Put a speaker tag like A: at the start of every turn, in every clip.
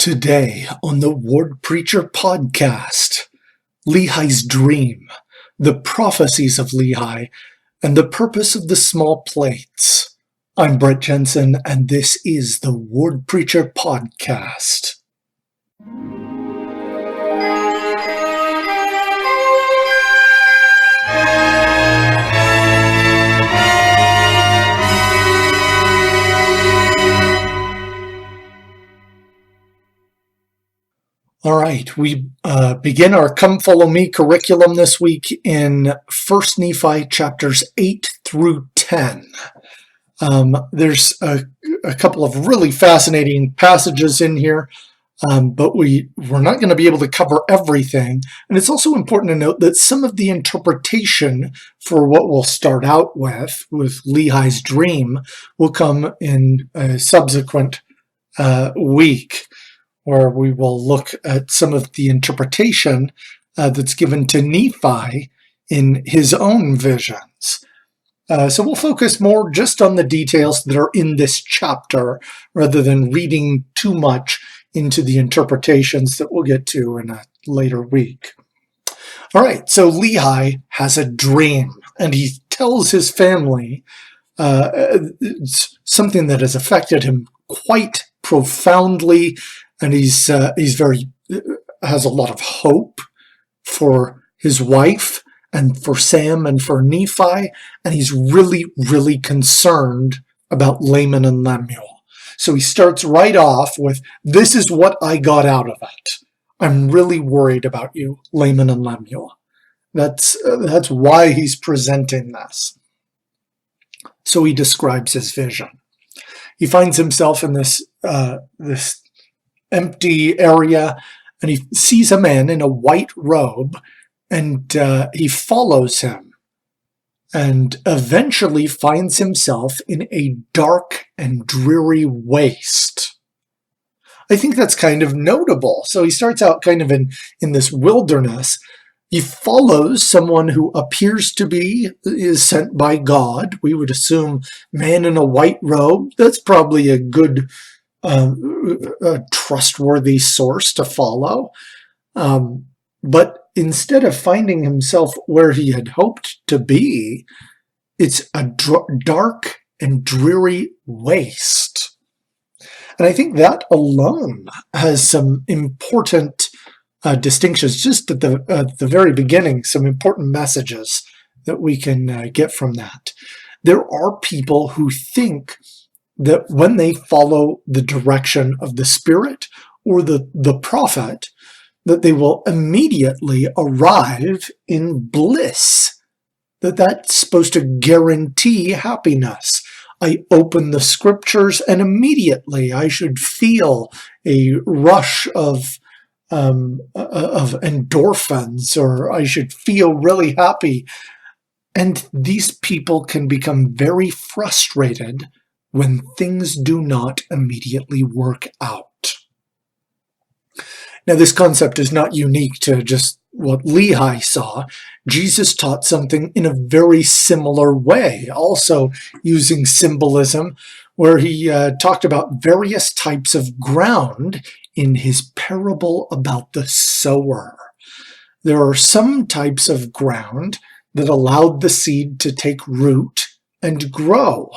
A: Today on the Ward Preacher podcast, Lehi's dream, the prophecies of Lehi, and the purpose of the small plates. I'm Brett Jensen, and this is the Ward Preacher podcast. All right, we begin our Come Follow Me curriculum this week in 1 Nephi chapters 8 through 10. There's a couple of really fascinating passages in here, but we're not going to be able to cover everything. And it's also important to note that some of the interpretation for what we'll start out with Lehi's dream, will come in a subsequent week, where we will look at some of the interpretation that's given to Nephi in his own visions. So we'll focus more just on the details that are in this chapter, rather than reading too much into the interpretations that we'll get to in a later week. All right, so Lehi has a dream, and he tells his family something that has affected him quite profoundly. And he's has a lot of hope for his wife and for Sam and for Nephi, and he's really, really concerned about Laman and Lemuel. So he starts right off with, "This is what I got out of it. I'm really worried about you, Laman and Lemuel." That's why he's presenting this. So he describes his vision. He finds himself in this empty area, and he sees a man in a white robe, and he follows him, and eventually finds himself in a dark and dreary waste. I think that's kind of notable. So he starts out kind of in this wilderness. He follows someone who appears to is sent by God. We would assume man in a white robe. That's probably a good a trustworthy source to follow. But instead of finding himself where he had hoped to be, it's a dark and dreary waste. And I think that alone has some important distinctions, just at the very beginning, some important messages that we can get from that. There are people who think that when they follow the direction of the Spirit or the prophet, that they will immediately arrive in bliss, that's supposed to guarantee happiness. I open the scriptures and immediately I should feel a rush of endorphins, or I should feel really happy. And these people can become very frustrated when things do not immediately work out. Now, this concept is not unique to just what Lehi saw. Jesus taught something in a very similar way, also using symbolism, where he talked about various types of ground in his parable about the sower. There are some types of ground that allowed the seed to take root and grow,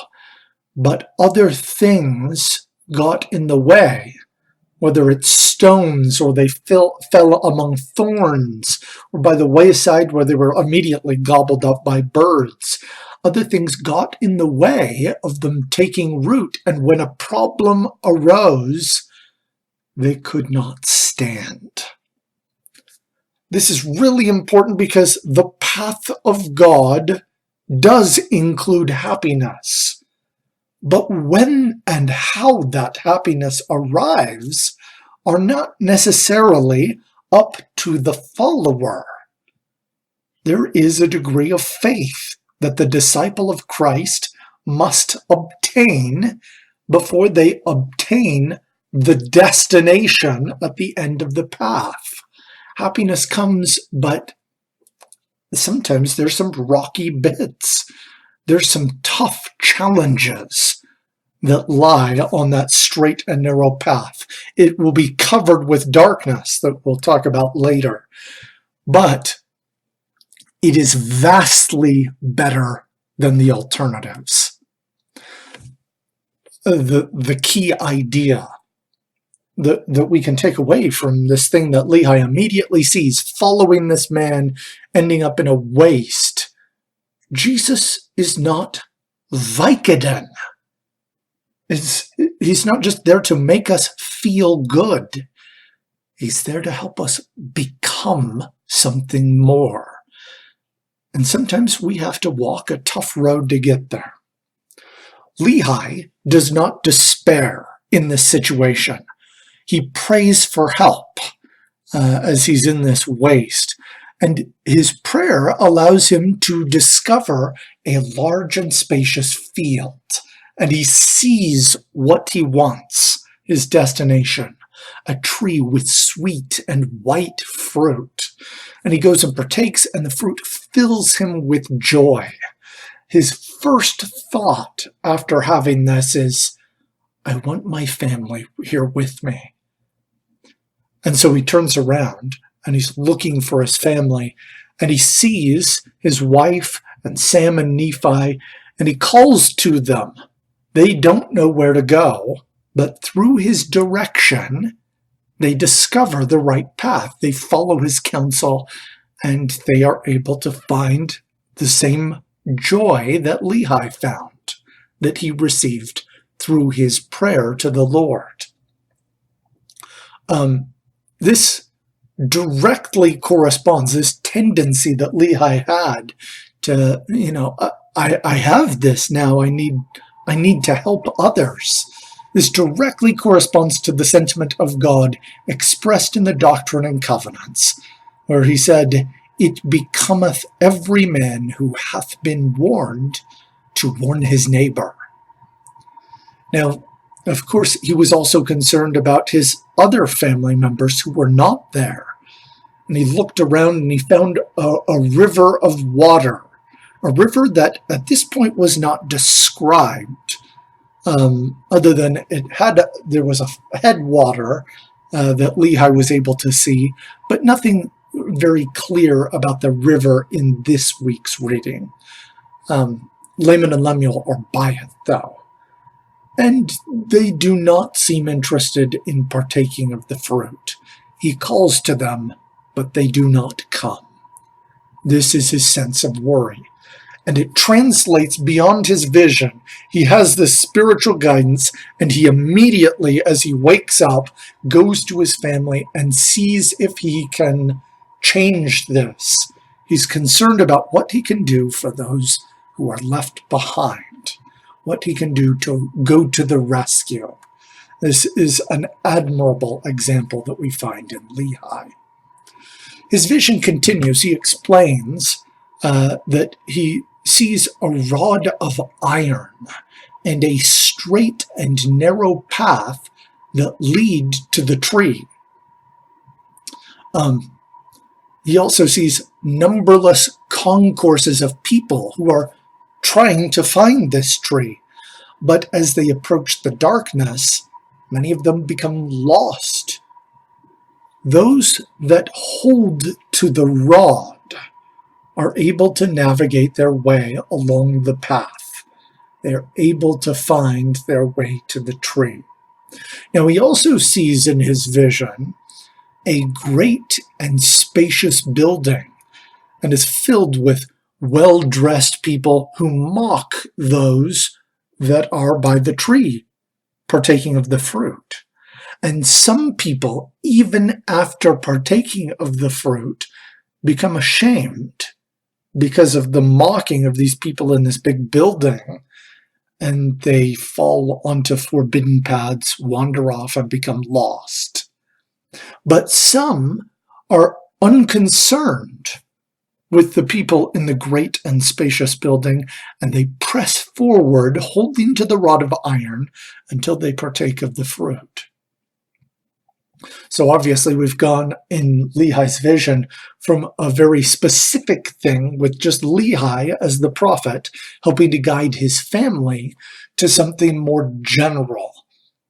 A: but other things got in the way, whether it's stones, or they fell among thorns, or by the wayside where they were immediately gobbled up by birds. Other things got in the way of them taking root, and when a problem arose, they could not stand. This is really important because the path of God does include happiness. But when and how that happiness arrives are not necessarily up to the follower. There is a degree of faith that the disciple of Christ must obtain before they obtain the destination at the end of the path. Happiness comes, but sometimes there's some rocky bits. There's some tough challenges that lie on that straight and narrow path. It will be covered with darkness that we'll talk about later. But it is vastly better than the alternatives. The key idea that we can take away from this thing that Lehi immediately sees, following this man, ending up in a waste. Jesus is not vicodin. He's not just there to make us feel good. He's there to help us become something more. And sometimes we have to walk a tough road to get there. Lehi does not despair in this situation. He prays for help as he's in this waste. And his prayer allows him to discover a large and spacious field. And he sees what he wants, his destination, a tree with sweet and white fruit. And he goes and partakes, and the fruit fills him with joy. His first thought after having this is, I want my family here with me. And so he turns around and he's looking for his family, and he sees his wife and Sam and Nephi, and he calls to them. They don't know where to go, but through his direction, they discover the right path. They follow his counsel, and they are able to find the same joy that Lehi found, that he received through his prayer to the Lord. This directly corresponds, this tendency that Lehi had to, I have this now, I need to help others. This directly corresponds to the sentiment of God expressed in the Doctrine and Covenants, where he said, It becometh every man who hath been warned to warn his neighbor. Now, of course, he was also concerned about his other family members who were not there. And he looked around and he found a river of water, a river that at this point was not described, other than there was a headwater that Lehi was able to see, but nothing very clear about the river in this week's reading. Laman and Lemuel are by it, though. And they do not seem interested in partaking of the fruit. He calls to them, but they do not come. This is his sense of worry. And it translates beyond his vision. He has this spiritual guidance, and he immediately, as he wakes up, goes to his family and sees if he can change this. He's concerned about what he can do for those who are left behind, what he can do to go to the rescue. This is an admirable example that we find in Lehi. His vision continues. He explains that he sees a rod of iron and a straight and narrow path that lead to the tree. He also sees numberless concourses of people who are trying to find this tree. But as they approach the darkness, many of them become lost. Those that hold to the rod are able to navigate their way along the path. They're able to find their way to the tree. Now he also sees in his vision a great and spacious building, and is filled with well-dressed people who mock those that are by the tree, partaking of the fruit. And some people, even after partaking of the fruit, become ashamed because of the mocking of these people in this big building, and they fall onto forbidden paths, wander off, and become lost. But some are unconcerned with the people in the great and spacious building, and they press forward, holding to the rod of iron, until they partake of the fruit. So So obviously we've gone in Lehi's vision from a very specific thing with just Lehi as the prophet helping to guide his family to something more general.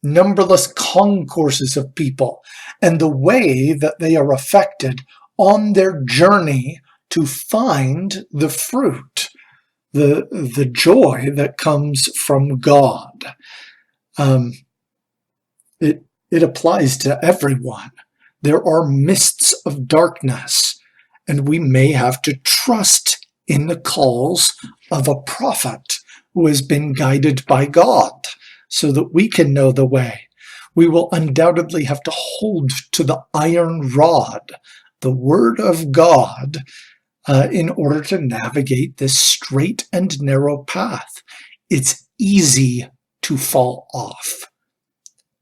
A: Numberless concourses of people and the way that they are affected on their journey to find the fruit, the joy that comes from God. It applies to everyone. There are mists of darkness, and we may have to trust in the calls of a prophet who has been guided by God so that we can know the way. We will undoubtedly have to hold to the iron rod, the Word of God, in order to navigate this straight and narrow path. It's easy to fall off.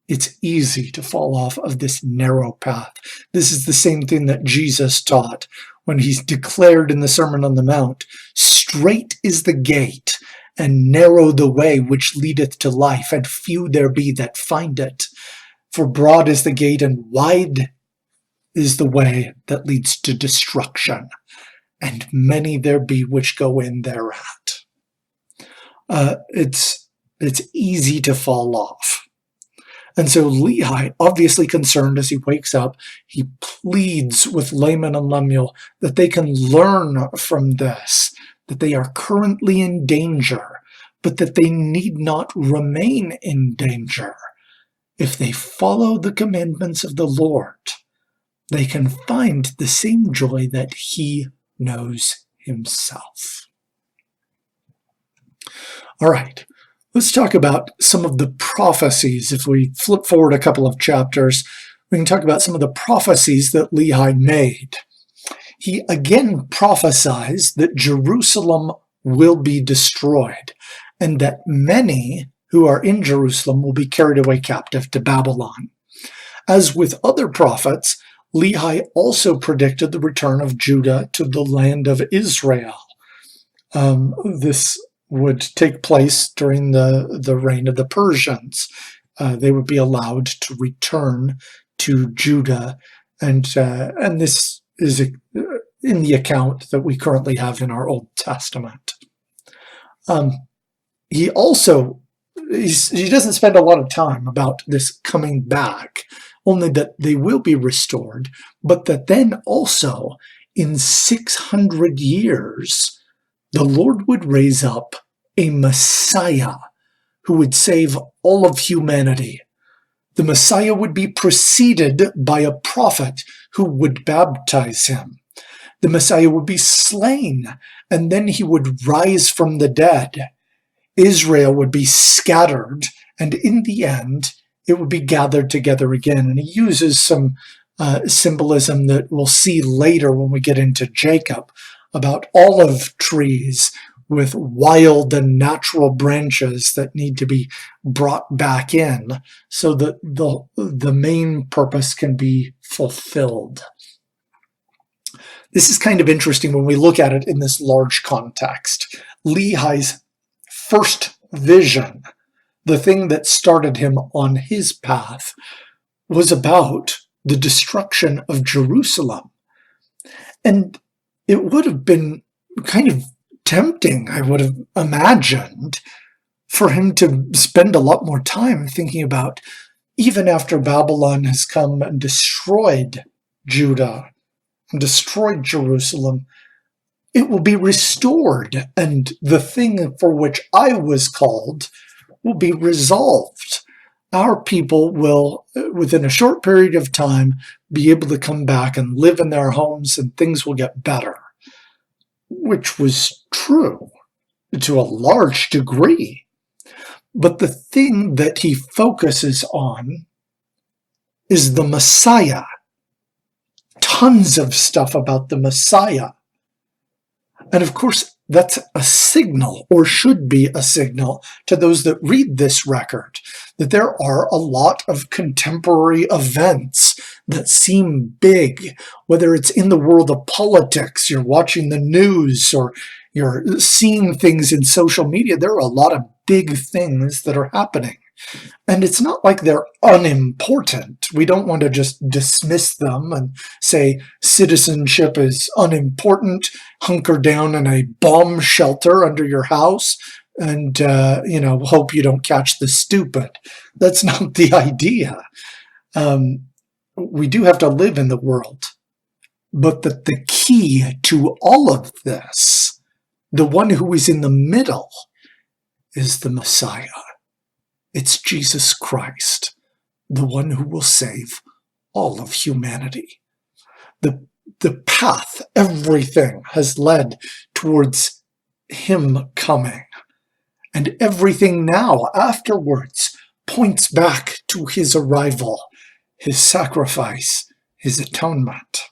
A: It's easy to fall off of this narrow path. This is the same thing that Jesus taught when he declared in the Sermon on the Mount, "Straight is the gate, and narrow the way which leadeth to life, and few there be that find it. For broad is the gate, and wide is the way that leads to destruction, and many there be which go in thereat." It's easy to fall off. And so Lehi, obviously concerned as he wakes up, he pleads with Laman and Lemuel that they can learn from this, that they are currently in danger, but that they need not remain in danger. If they follow the commandments of the Lord, they can find the same joy that he knows himself. All right. Let's talk about some of the prophecies. If we flip forward a couple of chapters, we can talk about some of the prophecies that Lehi made. He again prophesies that Jerusalem will be destroyed and that many who are in Jerusalem will be carried away captive to Babylon. As with other prophets, Lehi also predicted the return of Judah to the land of Israel. This would take place during the reign of the Persians. They would be allowed to return to Judah, and this is in the account that we currently have in our Old Testament. He doesn't spend a lot of time about this coming back, only that they will be restored, but that then also in 600 years, the Lord would raise up a Messiah who would save all of humanity. The Messiah would be preceded by a prophet who would baptize him. The Messiah would be slain, and then he would rise from the dead. Israel would be scattered, and in the end, it would be gathered together again. And he uses some symbolism that we'll see later when we get into Jacob, about olive trees with wild and natural branches that need to be brought back in so that the main purpose can be fulfilled. This is kind of interesting when we look at it in this large context. Lehi's first vision, the thing that started him on his path, was about the destruction of Jerusalem. And it would have been kind of tempting, I would have imagined, for him to spend a lot more time thinking about, even after Babylon has come and destroyed Judah and destroyed Jerusalem, it will be restored, and the thing for which I was called will be resolved. Our people will, within a short period of time, be able to come back and live in their homes, and things will get better. Which was true to a large degree. But the thing that he focuses on is the Messiah. Tons of stuff about the Messiah. And of course, that's a signal, or should be a signal, to those that read this record, that there are a lot of contemporary events that seem big, whether it's in the world of politics, you're watching the news, or you're seeing things in social media. There are a lot of big things that are happening. And it's not like they're unimportant. We don't want to just dismiss them and say citizenship is unimportant, hunker down in a bomb shelter under your house, and hope you don't catch the stupid. That's not the idea. We do have to live in the world, but the key to all of this, the one who is in the middle, is the Messiah. It's Jesus Christ, the one who will save all of humanity. The path, everything has led towards him coming. And everything now afterwards points back to his arrival, his sacrifice, his atonement.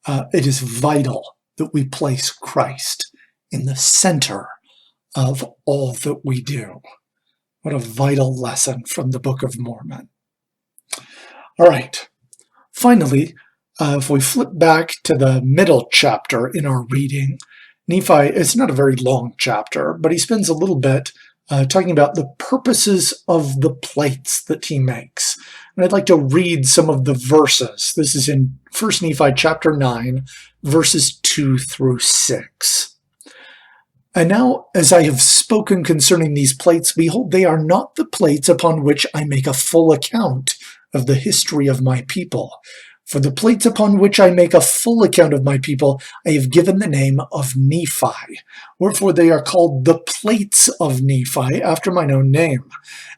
A: It is vital that we place Christ in the center of all that we do. What a vital lesson from the Book of Mormon. All right. Finally, if we flip back to the middle chapter in our reading, Nephi, it's not a very long chapter, but he spends a little bit talking about the purposes of the plates that he makes. And I'd like to read some of the verses. This is in 1 Nephi chapter 9, verses 2 through 6. And now, as I have spoken concerning these plates, behold, they are not the plates upon which I make a full account of the history of my people. For the plates upon which I make a full account of my people, I have given the name of Nephi. Wherefore they are called the plates of Nephi, after mine own name.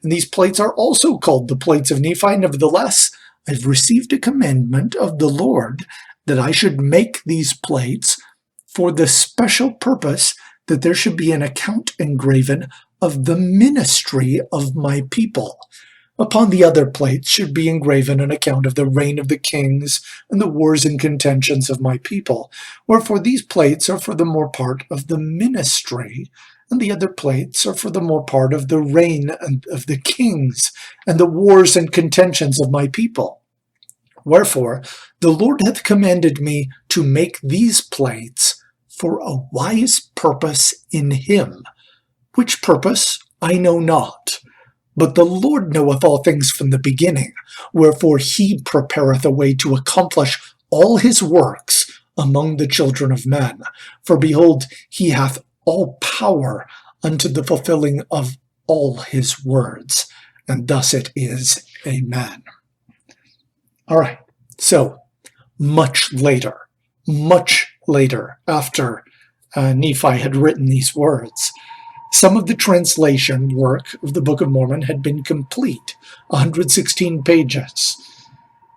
A: And these plates are also called the plates of Nephi. Nevertheless, I have received a commandment of the Lord that I should make these plates for the special purpose that there should be an account engraven of the ministry of my people. Upon the other plates should be engraven an account of the reign of the kings and the wars and contentions of my people. Wherefore these plates are for the more part of the ministry, and the other plates are for the more part of the reign of the kings and the wars and contentions of my people. Wherefore the Lord hath commanded me to make these plates for a wise purpose in him, which purpose I know not. But the Lord knoweth all things from the beginning, wherefore he prepareth a way to accomplish all his works among the children of men. For behold, he hath all power unto the fulfilling of all his words. And thus it is. Amen. All right, so much later, after Nephi had written these words, some of the translation work of the Book of Mormon had been complete, 116 pages,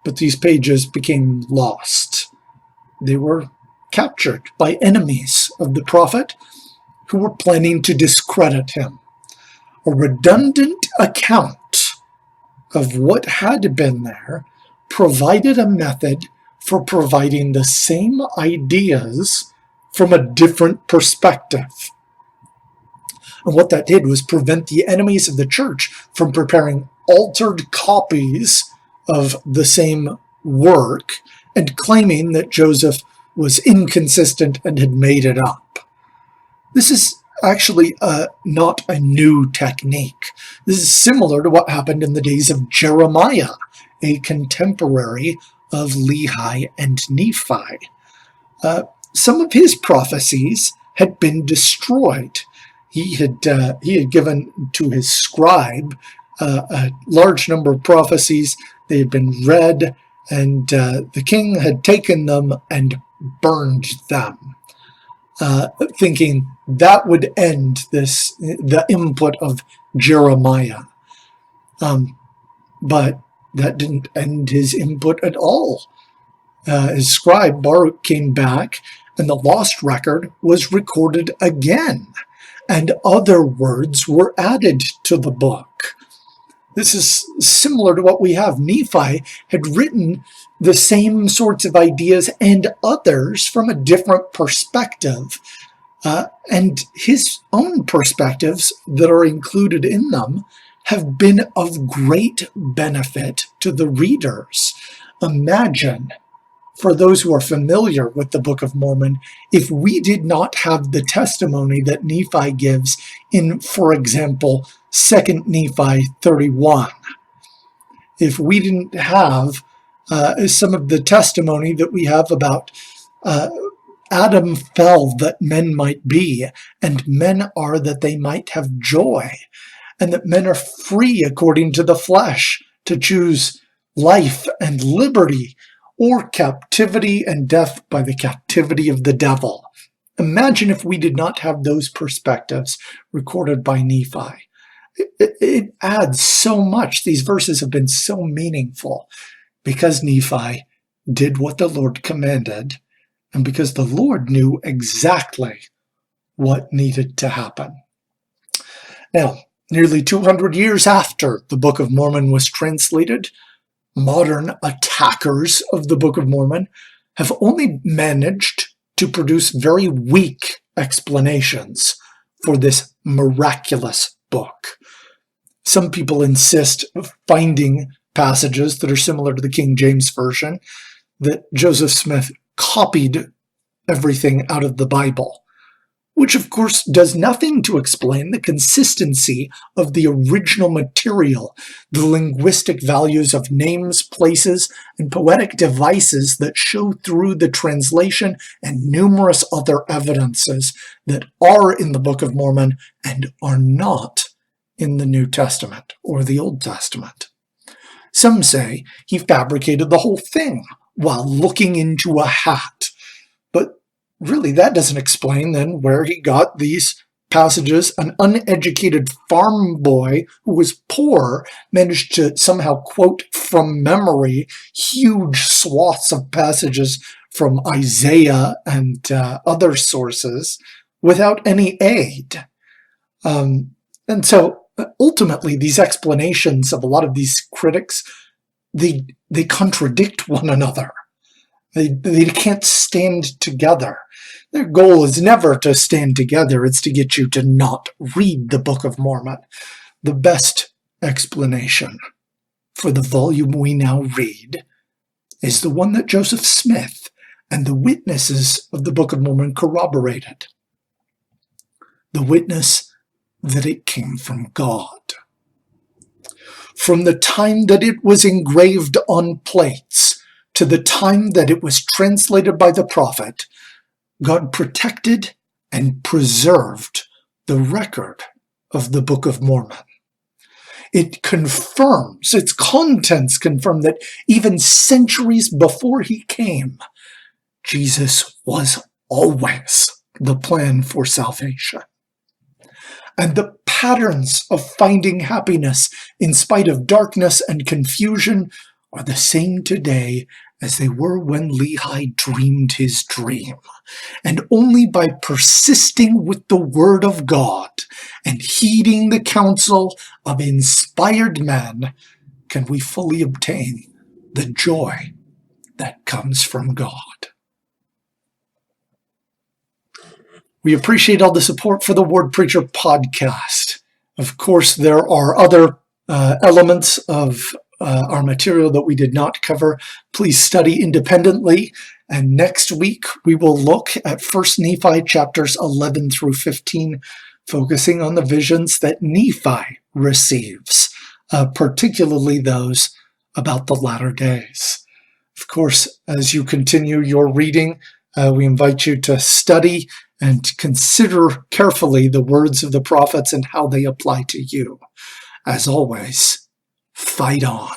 A: but these pages became lost. They were captured by enemies of the prophet who were planning to discredit him. A redundant account of what had been there provided a method for providing the same ideas from a different perspective. And what that did was prevent the enemies of the church from preparing altered copies of the same work and claiming that Joseph was inconsistent and had made it up. This is actually not a new technique. This is similar to what happened in the days of Jeremiah, a contemporary of Lehi and Nephi. Some of his prophecies had been destroyed. He had given to his scribe a large number of prophecies. They had been read, and the king had taken them and burned them, thinking that would end the input of Jeremiah. But that didn't end his input at all. His scribe Baruch came back, and the lost record was recorded again, and other words were added to the book. This is similar to what we have. Nephi had written the same sorts of ideas and others from a different perspective, and his own perspectives that are included in them have been of great benefit to the readers. Imagine for those who are familiar with the Book of Mormon, if we did not have the testimony that Nephi gives in, for example, 2 Nephi 31, if we didn't have some of the testimony that we have about Adam fell that men might be, and men are that they might have joy, and that men are free according to the flesh to choose life and liberty, or captivity and death by the captivity of the devil. Imagine if we did not have those perspectives recorded by Nephi. It adds so much. These verses have been so meaningful because Nephi did what the Lord commanded, and because the Lord knew exactly what needed to happen. Now, nearly 200 years after the Book of Mormon was translated, modern attackers of the Book of Mormon have only managed to produce very weak explanations for this miraculous book. Some people insist of finding passages that are similar to the King James Version, that Joseph Smith copied everything out of the Bible, which of course does nothing to explain the consistency of the original material, the linguistic values of names, places, and poetic devices that show through the translation and numerous other evidences that are in the Book of Mormon and are not in the New Testament or the Old Testament. Some say he fabricated the whole thing while looking into a hat. But really, that doesn't explain then where he got these passages. An uneducated farm boy who was poor managed to somehow quote from memory huge swaths of passages from Isaiah and other sources without any aid. And so ultimately, these explanations of a lot of these critics, they contradict one another. They can't stand together. Their goal is never to stand together. It's to get you to not read the Book of Mormon. The best explanation for the volume we now read is the one that Joseph Smith and the witnesses of the Book of Mormon corroborated. The witness that it came from God. From the time that it was engraved on plates to the time that it was translated by the prophet, God protected and preserved the record of the Book of Mormon. It confirms, its contents confirm that even centuries before he came, Jesus was always the plan for salvation. And the patterns of finding happiness in spite of darkness and confusion are the same today as they were when Lehi dreamed his dream. And only by persisting with the Word of God and heeding the counsel of inspired men can we fully obtain the joy that comes from God. We appreciate all the support for the Word Preacher podcast. Of course, there are other elements of our material that we did not cover. Please study independently. And next week, we will look at 1 Nephi chapters 11 through 15, focusing on the visions that Nephi receives, particularly those about the latter days. Of course, as you continue your reading, we invite you to study and consider carefully the words of the prophets and how they apply to you. As always, fight on.